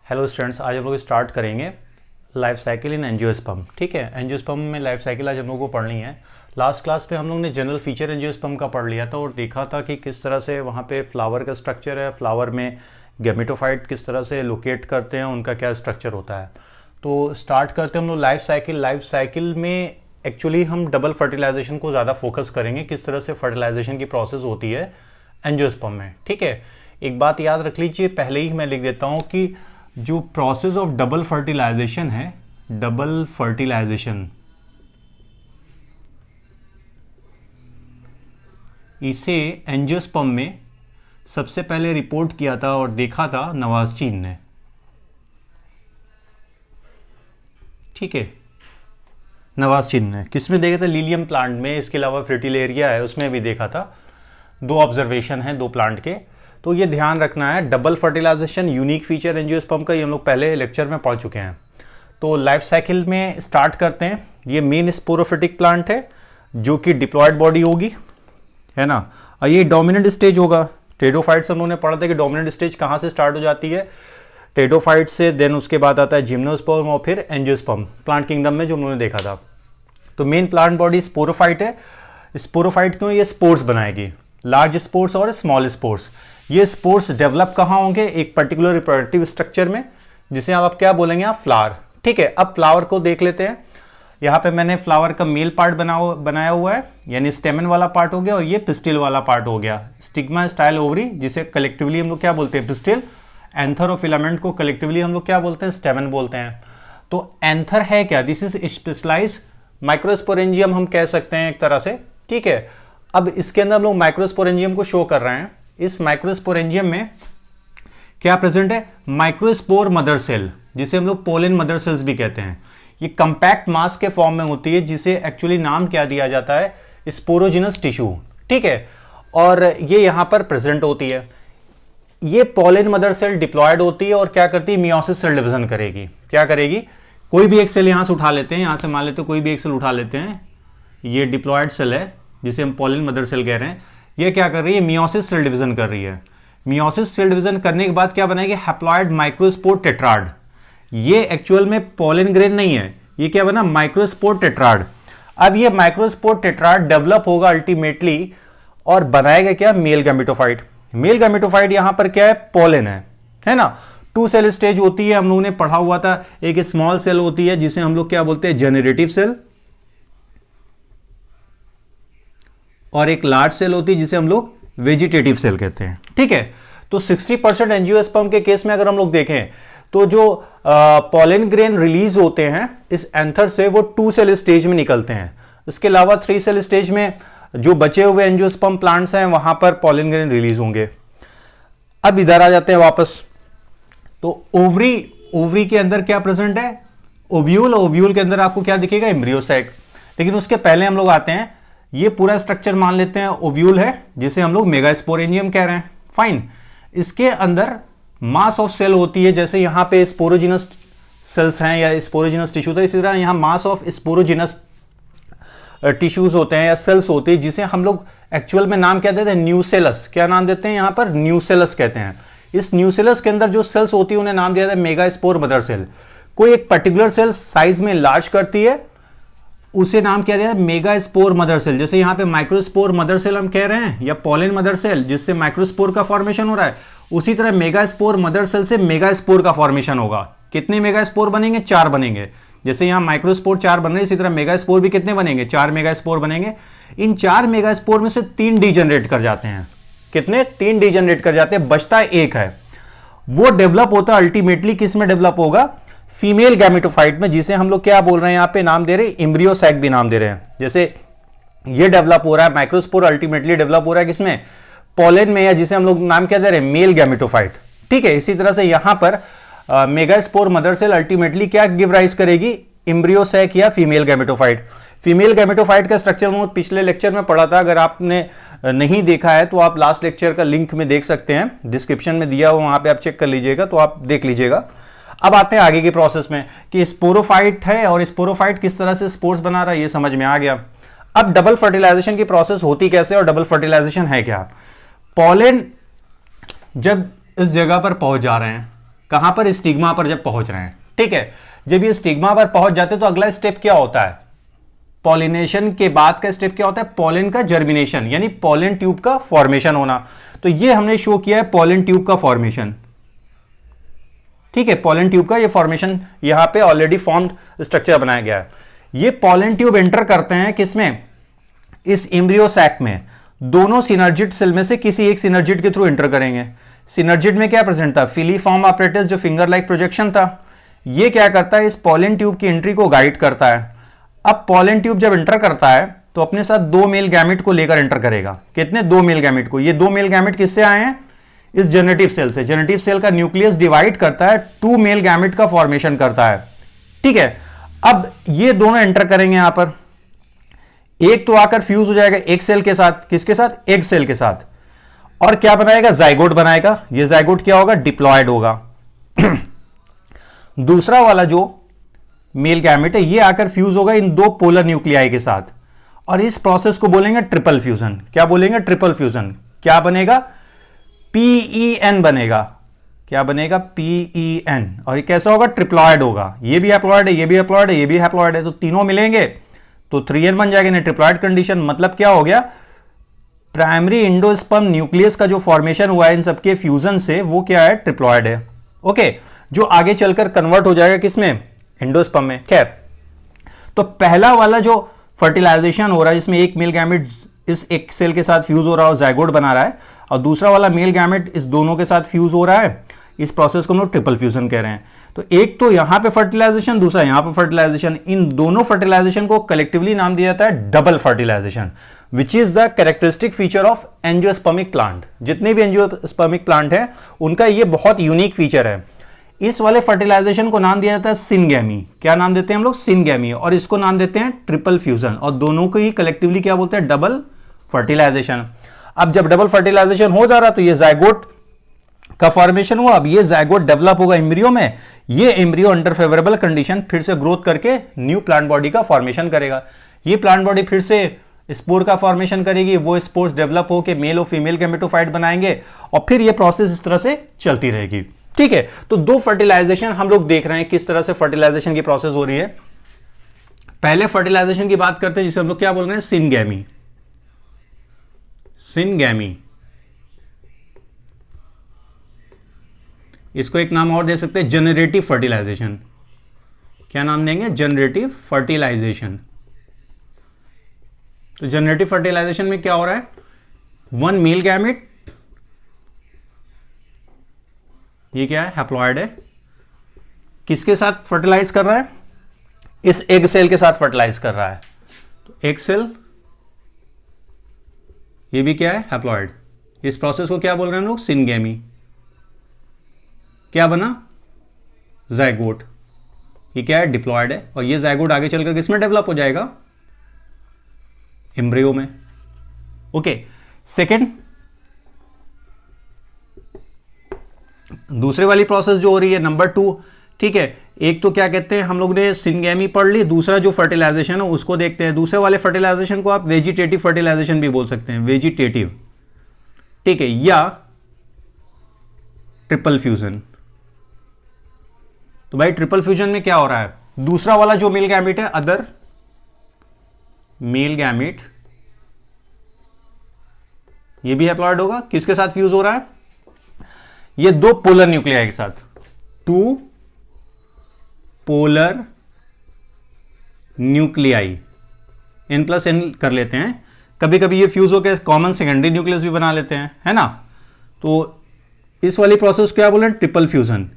Hello students, आज हम लोग स्टार्ट करेंगे लाइफ साइकिल इन एंजियोस्पर्म। ठीक है, एंजियोस्पर्म में लाइफ साइकिल आज हम लोग को पढ़नी है। लास्ट क्लास में हम लोग ने जनरल फीचर एंजियोस्पर्म का पढ़ लिया था और देखा था कि किस तरह से वहाँ पे फ्लावर का स्ट्रक्चर है, फ्लावर में गैमेटोफाइट किस तरह से लोकेट करते हैं, उनका क्या स्ट्रक्चर होता है। तो स्टार्ट करते हैं हम लोग लाइफ साइकिल। लाइफ साइकिल में एक्चुअली हम डबल फर्टिलाइजेशन को ज़्यादा फोकस करेंगे, किस तरह से फर्टिलाइजेशन की प्रोसेस होती है एंजियोस्पर्म में। ठीक है, एक बात याद रख लीजिए, पहले ही मैं लिख देता हूँ कि जो प्रोसेस ऑफ डबल फर्टिलाइजेशन है, डबल फर्टिलाइजेशन, इसे एंजियोस्पर्म में सबसे पहले रिपोर्ट किया था और देखा था नवाज़चीन ने। ठीक है, नवाज़चीन ने किस में देखा था? लीलियम प्लांट में। इसके अलावा फ्रिटिलेरिया है, उसमें भी देखा था। दो ऑब्जर्वेशन है दो प्लांट के, तो ये ध्यान रखना है। Double fertilization unique feature angiosperm का, ये हम लोग पहले लेक्चर में पढ़ चुके हैं। तो लाइफ साइकिल में स्टार्ट करते हैं। ये मेन स्पोरोफिटिक प्लांट है जो कि डिप्लॉयड बॉडी होगी, है ना। और ये डोमिनेंट स्टेज होगा। टेडोफाइट्स हम लोगों ने पढ़ा था कि डोमिनेंट स्टेज कहाँ से स्टार्ट हो जाती है, टेडोफाइट से। देन उसके बाद आता है जिम्नोस्पर्म और फिर एंजियोस्पर्म, प्लांट किंगडम में जो हम लोगों ने देखा था। तो मेन प्लांट बॉडी स्पोरोफाइट है। स्पोरोफाइट क्यों? ये स्पोर्स बनाएगी, लार्ज स्पोर्स और स्मॉल स्पोर्स। ये स्पोर्स डेवलप कहाँ होंगे? एक पर्टिकुलर रिप्रोडक्टिव स्ट्रक्चर में, जिसे आप क्या बोलेंगे? आप फ्लावर। ठीक है, अब फ्लावर को देख लेते हैं। यहाँ पे मैंने फ्लावर का मेल पार्ट बनाया हुआ है, यानी स्टेमन वाला पार्ट हो गया, और ये पिस्टिल वाला पार्ट हो गया। स्टिग्मा स्टाइल ओवरी, जिसे कलेक्टिवली हम लोग क्या बोलते हैं? पिस्टिल। एंथर और फिलामेंट को कलेक्टिवली हम लोग क्या बोलते हैं? स्टेमन बोलते हैं। तो एंथर है क्या? दिस इज स्पेशलाइज्ड माइक्रोस्पोरेंजियम हम कह सकते हैं एक तरह से। ठीक है, अब इसके अंदर हम लोग माइक्रोस्पोरेंजियम को शो कर रहे हैं। इस माइक्रोस्पोरेंजियम में क्या प्रेजेंट है? माइक्रोस्पोर मदर सेल, जिसे हम लोग पोलन मदर सेल्स भी कहते हैं। ये कंपैक्ट मास के फॉर्म में होती है, जिसे एक्चुअली नाम क्या दिया जाता है? Sporogenous tissue. ठीक है, और ये यहां पर प्रेजेंट होती है। ये पोलन मदर सेल डिप्लॉयड होती है और क्या करती है? मियोसिस सेल डिवीजन करेगी। क्या करेगी? कोई भी एक सेल यहां से उठा लेते हैं, यहां से मान लेते हैं कोई भी एक सेल उठा लेते हैं। ये डिप्लॉयड सेल है जिसे हम पोलन मदर सेल कह रहे हैं। ये क्या कर रही है? मियोसिस सेल डिवीजन कर रही है। मियोसिस सेल डिवीजन करने के बाद क्या बनाएगी? Haploid microspore tetrad. ये एक्चुअल में पोलन ग्रेन नहीं है, ये क्या बना? Microspore tetrad. अब ये माइक्रोस्पोर टेट्राड डेवलप होगा अल्टीमेटली और बनाएगा क्या? Male gametophyte. मेल गैमेटोफाइट यहां पर क्या है? पोलन है ना। टू सेल स्टेज होती है, हम लोगों ने पढ़ा हुआ था। एक स्मॉल सेल होती है जिसे हम लोग क्या बोलते हैं? जनरेटिव सेल, और एक लार्ज सेल होती है जिसे हम लोग वेजिटेटिव सेल कहते हैं। ठीक है, तो 60% एंजियोस्पर्म के केस में अगर हम लोग देखें तो जो पोलन ग्रेन रिलीज होते हैं इस एंथर से, वो 2 सेल स्टेज में निकलते हैं। इसके अलावा 3 सेल स्टेज में जो बचे हुए एंजियोस्पर्म प्लांट्स हैं वहां पर पोलन ग्रेन रिलीज होंगे। अब इधर आ जाते हैं वापस। तो ओवरी के अंदर क्या प्रेजेंट है? ओव्यूल। ओव्यूल के अंदर आपको क्या दिखेगा? Embryo sac. लेकिन उसके पहले हम लोग आते हैं, ये पूरा स्ट्रक्चर मान लेते हैं ओव्यूल है, जिसे हम लोग मेगास्पोरेंजियम कह रहे हैं। फाइन। इसके अंदर मास ऑफ सेल होती है, जैसे यहां पे स्पोरोजिनस सेल्स हैं या स्पोरोजिनस टिश्यू, तो इसी तरह यहां मास ऑफ स्पोरोजिनस टिश्यूज होते हैं या सेल्स होते हैं, जिसे हम लोग एक्चुअल में नाम क्या देते हैं? न्यूसेलस। क्या नाम देते हैं यहां पर? न्यूसेलस कहते हैं। इस न्यूसेलस के अंदर जो सेल्स होती है उन्हें नाम दिया जाता है मेगास्पोर मदर सेल। कोई एक पर्टिकुलर सेल साइज में लार्ज करती है, उसे नाम क्या दिया है? Megaspore mother cell. जैसे यहां पे माइक्रोस्पोर मदर सेल हम कह रहे हैं, या पोलन मदर सेल जिससे माइक्रोस्पोर का फॉर्मेशन हो रहा है, उसी तरह मेगास्पोर मदर सेल से मेगास्पोर का फॉर्मेशन होगा। कितने मेगास्पोर बनेंगे? 4 बनेंगे। जैसे यहां माइक्रोस्पोर 4 बन रहे हैं, इसी तरह मेगास्पोर भी कितने बनेंगे? 4 मेगास्पोर बनेंगे। इन 4 मेगास्पोर में से 3 डीजनरेट कर जाते हैं। कितने? 3 डीजनरेट कर जाते हैं, बचता एक है। वो डेवलप होता अल्टीमेटली किस में डेवलप होगा? फीमेल गैमेटोफाइट में, जिसे हम लोग क्या बोल रहे हैं यहां पे? नाम दे रहे हैं एम्ब्रियो सैक भी नाम दे रहे हैं। जैसे ये डेवलप हो रहा है, माइक्रोस्पोर अल्टीमेटली डेवलप हो रहा है किसमें? पोलन में, या जिसे हम लोग नाम क्या दे रहे हैं? Male gametophyte. ठीक है, इसी तरह से यहां पर मेगास्पोर मदर सेल अल्टीमेटली क्या गिव राइज करेगी? एम्ब्रियो सैक या फीमेल गैमेटोफाइट। फीमेल गैमेटोफाइट का स्ट्रक्चर हम पिछले लेक्चर में पढ़ा था। अगर आपने नहीं देखा है तो आप लास्ट लेक्चर का लिंक में देख सकते हैं, डिस्क्रिप्शन में दिया हुआ, वहां पे आप चेक कर लीजिएगा, तो आप देख लीजिएगा। अब आते हैं आगे की प्रोसेस में कि स्पोरोफाइट है और स्पोरोफाइट किस तरह से स्पोर्स बना रहा है, ये समझ में आ गया। अब डबल फर्टिलाइजेशन की प्रोसेस होती कैसे और डबल फर्टिलाइजेशन है क्या? पोलन जब इस जगह पर पहुंच जा रहे हैं, कहां पर? स्टिग्मा पर जब पहुंच रहे हैं, ठीक है। जब ये स्टिग्मा पर पहुंच जाते हैं तो अगला स्टेप क्या होता है? पॉलिनेशन के बाद का स्टेप क्या होता है? पॉलन का जर्मिनेशन, यानी पॉलन ट्यूब का फॉर्मेशन होना। तो ये हमने शो किया है पॉलन ट्यूब का फॉर्मेशन, ठीक है। पॉलन ट्यूब का ये फॉर्मेशन यहां पे ऑलरेडी फॉर्म्ड स्ट्रक्चर बनाया गया है। ये पॉलन ट्यूब एंटर करते हैं किसमें? इस एम्ब्रियो सैक में। दोनों सिनर्जिड सेल में से किसी एक सिनर्जिड के थ्रू एंटर करेंगे। सिनर्जिड में क्या प्रेजेंट था? फिलीफॉर्म apparatus, जो फिंगर लाइक प्रोजेक्शन था। ये क्या करता है? इस पॉलन ट्यूब की एंट्री को गाइड करता है। अब पॉलन ट्यूब जब एंटर करता है तो अपने साथ 2 मेल गैमेट को लेकर एंटर करेगा। कितने? 2 मेल गैमेट को। ये 2 मेल गैमेट किससे आए हैं? इस जनरेटिव सेल से। जनरेटिव सेल का न्यूक्लियस डिवाइड करता है, 2 मेल गैमेट का फॉर्मेशन करता है, ठीक है। अब ये दोनों एंटर करेंगे यहां पर। एक तो आकर फ्यूज हो जाएगा एक सेल के साथ। किसके साथ? एग सेल के साथ। और क्या बनाएगा? जाइगोट बनाएगा। ये जाइगोट क्या होगा? डिप्लॉयड होगा। दूसरा वाला जो मेल गैमेट है ये आकर फ्यूज होगा इन 2 पोलर न्यूक्लियाई के साथ, और इस प्रोसेस को बोलेंगे ट्रिपल फ्यूजन। क्या बोलेंगे? Triple fusion. क्या बनेगा? PEN बनेगा। क्या बनेगा? PEN। और ये कैसा होगा? ट्रिप्लॉयड होगा। ये भी हैप्लॉयड है, ये भी हैप्लॉयड है, ये भी हैप्लॉयड है, तो तीनों मिलेंगे तो 3N बन जाएगा। ट्रिप्लॉयड कंडीशन मतलब क्या हो गया? प्राइमरी एंडोस्पर्म न्यूक्लियस का जो फॉर्मेशन हुआ है इन सबके फ्यूजन से, वो क्या है? ट्रिप्लॉयड है, ओके। जो आगे चलकर कन्वर्ट हो जाएगा किसमें? एंडोस्पर्म में। खैर, तो पहला वाला जो फर्टिलाइजेशन हो रहा है इसमें एक मेल गैमेट इस एक सेल के साथ फ्यूज हो रहा है और जाइगोट बना रहा है, और दूसरा वाला मेल गैमेट इस दोनों के साथ फ्यूज हो रहा है। इस प्रोसेस को हम लोग ट्रिपल फ्यूजन कह रहे हैं। तो एक तो यहां पे फर्टिलाइजेशन, दूसरा यहां पे फर्टिलाइजेशन। इन दोनों फर्टिलाइजेशन को कलेक्टिवली नाम दिया जाता है double fertilization, which is the characteristic feature of angiospermic plant. जितने भी एंजियोस्पर्मिक प्लांट है उनका ये बहुत यूनिक फीचर है। इस वाले फर्टिलाइजेशन को नाम दिया जाता है सिनगैमी। क्या नाम देते हैं हम लोग? सिनगैमी। और इसको नाम देते हैं ट्रिपल फ्यूजन, और दोनों को ही कलेक्टिवली क्या बोलते हैं? Double fertilization. अब जब डबल फर्टिलाइजेशन हो जा रहा तो ये जाइगोट का फॉर्मेशन हुआ। अब ये जाइगोट डेवलप होगा एम्ब्रियो में। ये एम्ब्रियो अंडर फेवरेबल कंडीशन फिर से ग्रोथ करके न्यू प्लांट बॉडी का फॉर्मेशन करेगा। ये प्लांट बॉडी फिर से स्पोर का फॉर्मेशन करेगी। वो स्पोर्स डेवलप होकर मेल और फीमेल गैमेटोफाइट बनाएंगे, और फिर ये प्रोसेस इस तरह से चलती रहेगी, ठीक है। तो 2 फर्टिलाइजेशन हम लोग देख रहे हैं किस तरह से फर्टिलाइजेशन की प्रोसेस हो रही है। पहले फर्टिलाइजेशन की बात करते हैं जिसे हम लोग क्या बोल रहे हैं? सिनगैमी। सिनगैमी, इसको एक नाम और दे सकते हैं, जनरेटिव फर्टिलाइजेशन। क्या नाम देंगे? Generative fertilization. तो जनरेटिव फर्टिलाइजेशन में क्या हो रहा है? 1 मेल गैमेट, ये क्या है? हैप्लॉयड है। किसके साथ फर्टिलाइज कर रहा है? इस एग सेल के साथ फर्टिलाइज कर रहा है। तो एग सेल, ये भी क्या है? हैप्लॉयड। इस प्रोसेस को क्या बोल रहे हैं हम लोग? सिनगैमी। क्या बना? जाइगोट। ये क्या है? डिप्लॉयड है। और ये जाइगोट आगे चलकर किसमें डेवलप हो जाएगा? एम्ब्रियो में, ओके। सेकेंड, दूसरे वाली प्रोसेस जो हो रही है नंबर 2, ठीक है। एक तो क्या कहते हैं हम लोग ने? सिनगैमी पढ़ ली। दूसरा जो फर्टिलाइजेशन है उसको देखते हैं। दूसरे वाले फर्टिलाइजेशन को आप वेजिटेटिव फर्टिलाइजेशन भी बोल सकते हैं, वेजिटेटिव, ठीक है, या ट्रिपल फ्यूजन। तो भाई ट्रिपल फ्यूजन में क्या हो रहा है? दूसरा वाला जो मेल गैमेट है, अदर मेल गैमेट, ये भी हैप्लॉयड होगा। किसके साथ फ्यूज हो रहा है? ये 2 पोलर न्यूक्लियाई के साथ, 2 पोलर न्यूक्लियाई, N+N कर लेते हैं। कभी कभी ये फ्यूज होकर कॉमन सेकेंडरी न्यूक्लियस भी बना लेते हैं, है ना। तो इस वाली प्रोसेस क्या बोल रहे हैं? Triple fusion.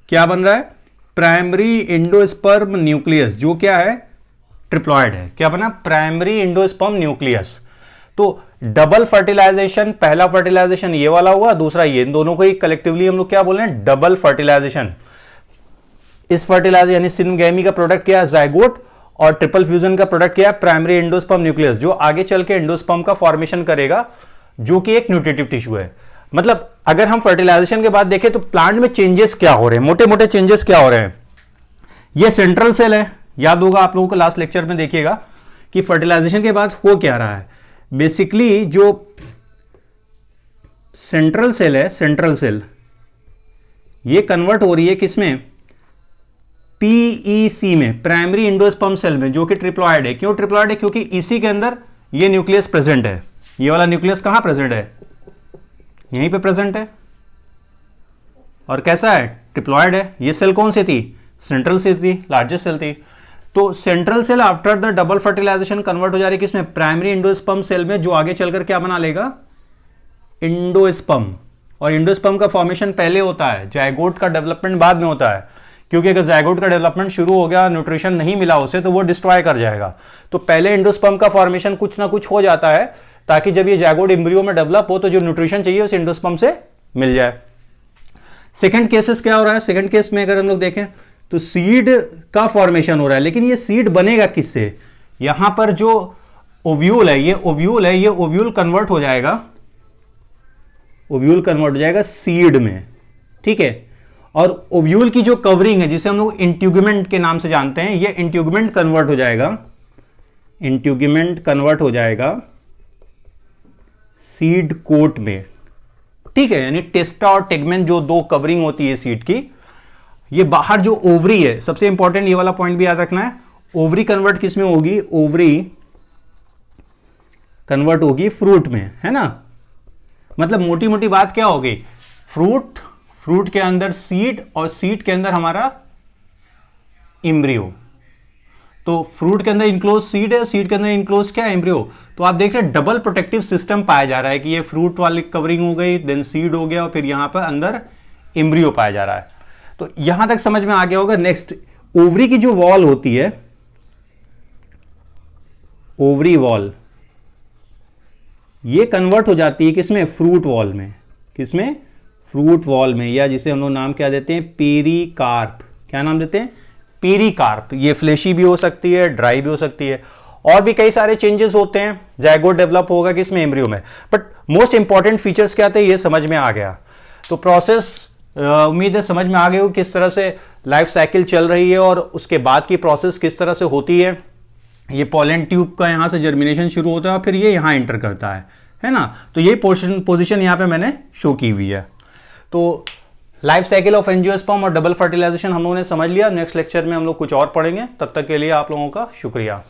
क्या बन रहा है? प्राइमरी एंडोस्पर्म न्यूक्लियस, जो क्या है? ट्रिप्लॉयड है। क्या बना? Primary endosperm nucleus. तो डबल फर्टिलाइजेशन, पहला फर्टिलाइजेशन ये वाला हुआ, दूसरा ये, इन दोनों को ही कलेक्टिवली हम लोग क्या बोल रहे हैं? Double fertilization. इस फर्टिलाइजेशन यानी सिनगैमी का प्रोडक्ट क्या है? जाइगोट। और ट्रिपल फ्यूजन का प्रोडक्ट क्या है? प्राइमरी एंडोस्पर्म न्यूक्लियस, जो आगे चल के एंडोस्पर्म का फॉर्मेशन करेगा, जो कि एक न्यूट्रिटिव टिश्यू है। मतलब अगर हम फर्टिलाइजेशन के बाद देखें तो प्लांट में चेंजेस क्या हो रहे हैं, मोटे मोटे चेंजेस क्या हो रहे हैं? ये सेंट्रल सेल है, याद होगा आप लोगों को, लास्ट लेक्चर में देखिएगा कि फर्टिलाइजेशन के बाद हो क्या रहा है। बेसिकली जो सेंट्रल सेल है, सेंट्रल सेल, ये कन्वर्ट हो रही है किसमें, पीईसी में, प्राइमरी एंडोस्पर्म सेल में, जो कि ट्रिप्लॉइड है। क्यों ट्रिप्लॉइड है, क्योंकि इसी के अंदर ये न्यूक्लियस प्रेजेंट है। ये वाला न्यूक्लियस कहां प्रेजेंट है, यहीं पे प्रेजेंट है। और कैसा है, ट्रिप्लॉइड है। ये सेल कौन सी थी, सेंट्रल सेल थी, लार्जेस्ट सेल थी। तो central cell after the double fertilization convert हो जा रही है किसमें, प्राइमरी एंडोस्पर्म सेल में, जो आगे चलकर क्या बना लेगा, एंडोस्पर्म। और एंडोस्पर्म का फॉर्मेशन पहले होता है, जायगोट का डेवलपमेंट बाद में होता है। क्योंकि अगर जायगोट का डेवलपमेंट शुरू हो गया, न्यूट्रिशन नहीं मिला उसे, तो वो डिस्ट्रॉय कर जाएगा। तो पहले एंडोस्पर्म का फॉर्मेशन कुछ ना कुछ हो जाता है, ताकि जब ये जायगोट एम्ब्रियो में डेवलप हो तो जो न्यूट्रिशन चाहिए उस एंडोस्पर्म से मिल जाए। सेकंड केसेस क्या हो रहा है, सेकंड केस में अगर हम लोग देखें तो सीड का फॉर्मेशन हो रहा है, लेकिन ये सीड बनेगा किससे, यहां पर जो ओव्यूल है, ये ओव्यूल है, ये ओव्यूल कन्वर्ट हो जाएगा, ओव्यूल कन्वर्ट हो जाएगा सीड में, ठीक है। और ओव्यूल की जो कवरिंग है, जिसे हम लोग इंट्यूगमेंट के नाम से जानते हैं, ये इंट्यूगमेंट कन्वर्ट हो जाएगा, इंट्यूगमेंट कन्वर्ट हो जाएगा सीड कोट में, ठीक है। यानी टेस्टा और टेगमेन जो दो कवरिंग होती है सीड की, ये बाहर जो ओवरी है, सबसे इंपॉर्टेंट ये वाला पॉइंट भी याद रखना है, ओवरी कन्वर्ट किस में होगी, ओवरी कन्वर्ट होगी फ्रूट में, है ना। मतलब मोटी मोटी बात क्या होगी, फ्रूट, फ्रूट के अंदर सीड, और सीड के अंदर हमारा एम्ब्रियो। तो फ्रूट के अंदर इनक्लोज सीड है, सीड के अंदर इनक्लोज क्या है, एम्ब्रियो। तो आप देख रहे हैं डबल प्रोटेक्टिव सिस्टम पाया जा रहा है कि ये फ्रूट वाली कवरिंग हो गई, देन सीड हो गया, और फिर यहां पर अंदर एम्ब्रियो पाया जा रहा है। तो यहां तक समझ में आ गया होगा। नेक्स्ट, ओवरी की जो वॉल होती है, ओवरी वॉल, ये कन्वर्ट हो जाती है किसमें, फ्रूट वॉल में, किसमें, फ्रूट वॉल में, या जिसे हम लोग नाम क्या देते हैं, पेरिकार्प। क्या नाम देते हैं, पेरिकार्प। ये फ्लेशी भी हो सकती है, ड्राई भी हो सकती है, और भी कई सारे चेंजेस होते हैं। जायगोट डेवलप होगा किसमें, एम्ब्रियो में। बट मोस्ट इंपॉर्टेंट फीचर्स क्या थे, ये समझ में आ गया। तो प्रोसेस उम्मीद है समझ में आ गई हो, किस तरह से लाइफ साइकिल चल रही है और उसके बाद की प्रोसेस किस तरह से होती है। ये पॉलन ट्यूब का यहां से जर्मिनेशन शुरू होता है, फिर ये यहां एंटर करता है ना। तो ये पोजीशन यहां पे मैंने शो की हुई है। तो लाइफ साइकिल ऑफ एंजियोस्पर्म और डबल फर्टिलाइजेशन हम लोगों ने समझ लिया। नेक्स्ट लेक्चर में हम लोग कुछ और पढ़ेंगे। तब तक के लिए आप लोगों का शुक्रिया।